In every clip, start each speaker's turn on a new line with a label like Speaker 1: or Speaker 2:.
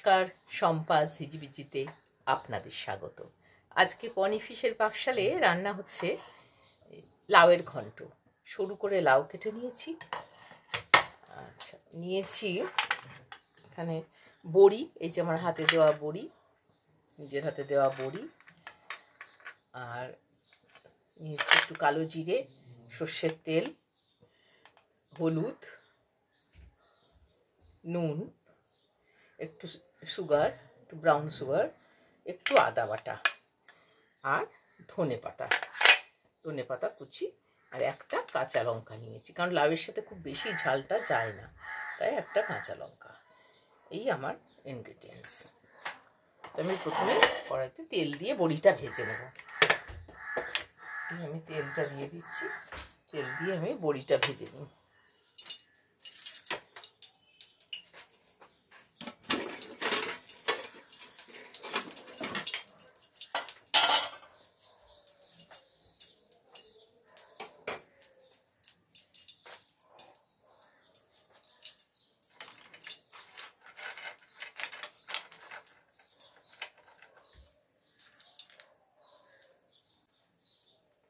Speaker 1: নমস্কার, সম্পাস ঝিঝিবিচিতে আপনাদের স্বাগত। আজকে পনি ফিশের পাকশালে রান্না হচ্ছে লাউয়ের ঘন্ট। সরু করে লাউ কেটে নিয়েছি। আচ্ছা, নিয়েছি এখানে বড়ি, এই যে আমার হাতে দেওয়া বড়ি, নিজের হাতে দেওয়া বড়ি, আর নিয়েছি একটু কালো জিরে, সর্ষের তেল, হলুদ, নুন, একটু সুগার, একটু ব্রাউন সুগার, একটু আদা বাটা, আর ধনে পাতা কুচি, আর একটা কাঁচা লঙ্কা নিয়েছি, কারণ লাউয়ের সাথে খুব বেশি ঝালটা যায় না, তাই একটা কাঁচা লঙ্কা। এই আমার ইনগ্রিডিয়েন্টস। আমি প্রথমে কড়াইতে তেল দিয়ে বড়িটা ভেজে নেব। আমি তেলটা দিয়ে দিচ্ছি, তেল দিয়ে আমি বড়িটা ভেজে নিই।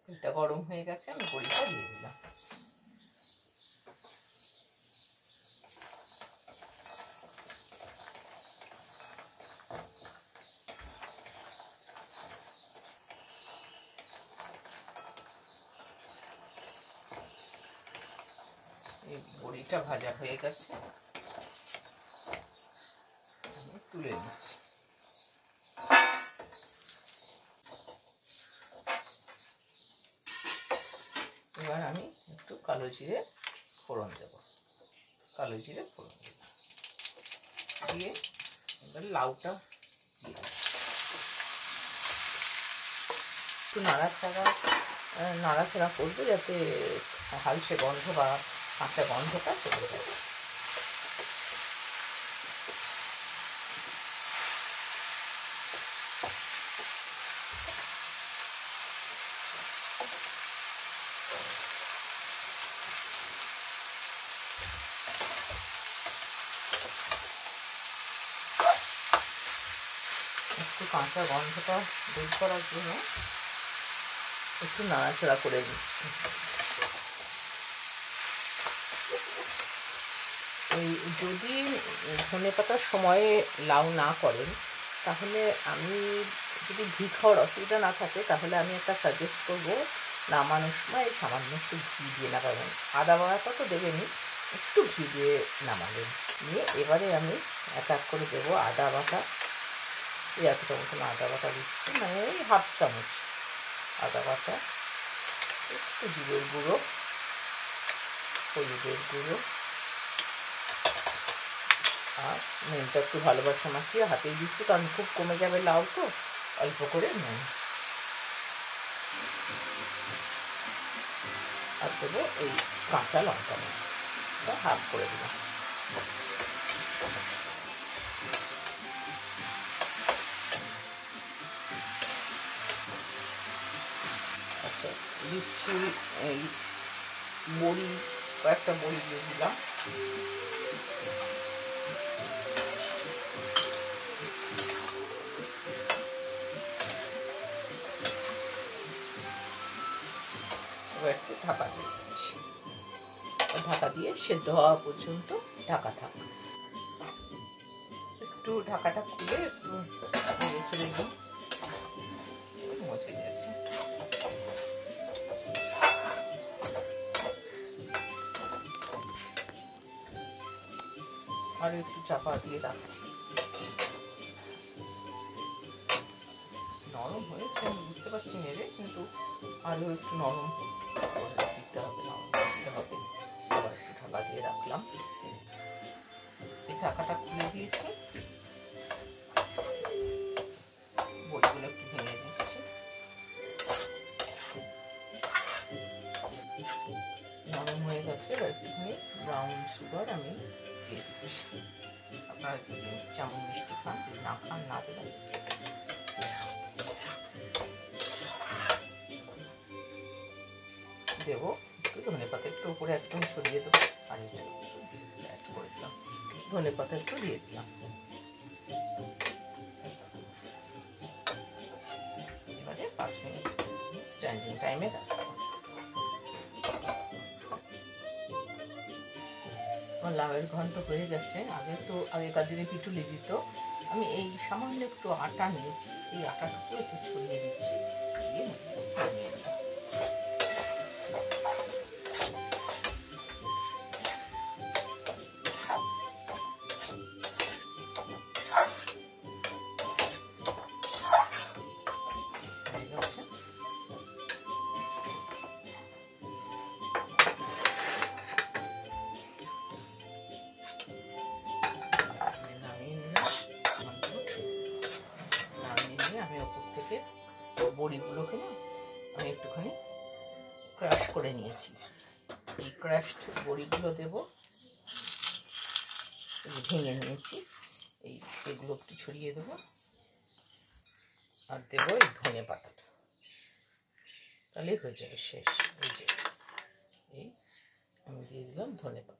Speaker 1: তেলটা গরম হয়ে গেছে, আমি বড়িটা দিয়ে দিলাম। এই বড়িটা ভাজা হয়ে গেছে, আমি তুলে নিচ্ছি। এবার আমি একটু কালো জিরে ফোড়ন দেব, দিয়ে এবার লাউটা দিয়ে একটু নাড়াচাড়া করবো, যাতে হালসে গন্ধ বা কাঁচা গন্ধটা চলে যায়। একটু কাঁচা গন্ধটা দূর করার জন্য একটু নাড়াচাড়া করে নিচ্ছি। এই যদি ধনেপাতার সময়ে লাউ না করেন, তাহলে আমি যদি ঘি খাওয়ার অসুবিধা না থাকে, তাহলে আমি একটা সাজেস্ট করবো, নামানোর সময় সামান্য একটু ঘি দিয়ে নামাবেন। আদা বাটা তো দেবেনই, একটু ঘি দিয়ে নামাবেন। নিয়ে এবারে আমি এক এক করে দেবো আদা বাটা। এই এতটা মতন আদা বাটা দিচ্ছি, মানে ওই হাফ চামচ আদা বাটা, একটু জিরের গুঁড়ো, হলুদের গুঁড়ো, আর নুনটা একটু ভালোবাসা মাখিয়ে হাতেই দিচ্ছি, কারণ খুব কমে যাবে লাউ, তো অল্প করে নুন। আর দেবো এই কাঁচা লঙ্কা, নুনটা হাফ করে দিলাম। আচ্ছা, দিচ্ছি এই বড়ি, কয়েকটা বড়ি দিয়ে দিলাম। একটু ঢাকা দিয়ে দিচ্ছি, ঢাকা দিয়ে সেদ্ধ হওয়া পর্যন্ত ঢাকা থাক। একটু ঢাকাটা খুলে একটু নেড়ে চেড়ে দিই, মজে গেছে। আর একটু চাপা দিয়ে রাখছি। নরম হয়েছে আমি বুঝতে পারছি নেড়ে, কিন্তু আরও একটু নরম দিতে হবে, আবার একটু ঢাকা দিয়ে রাখলাম। এই ঢাকাটা খুলে দিয়েছি, বড়িগুলো একটু ভেঙে দিচ্ছি। নরম হয়ে গেছে, এবার একটুখানি ব্রাউন সুগার আমি দিয়ে দিচ্ছি। আপনারা যদি যেমন মিষ্টি খান, না খান না দেবেন। দেবো একটু ধনে পাতা, একটু উপরে একদম ছড়িয়ে দেবো, আর অ্যাড করে দিলাম ধনে পাতা একটু দিয়ে দিলাম। টাইমে রাখবো। আমার লাউয়ের ঘন্ট হয়ে গেছে। আগেকার দিনে পিটুলি দিত, আমি এই সামান্য একটু আটা নিয়েছি, এই আটাটুকু একটু ছড়িয়ে দিচ্ছি, দিয়ে নামিয়ে দেবো। আমি ওপর থেকে বড়িগুলোকে না আমি একটুখানি ক্রাশ করে নিয়েছি, এই ক্রাশড বড়িগুলো দেবো, ভেঙে নিয়েছি, এগুলো একটু ছড়িয়ে দেবো, আর দেবো এই ধনে পাতাটা, তাহলেই হয়ে যাবে শেষ। এই যে আমি দিয়ে দিলাম ধনে পাতা।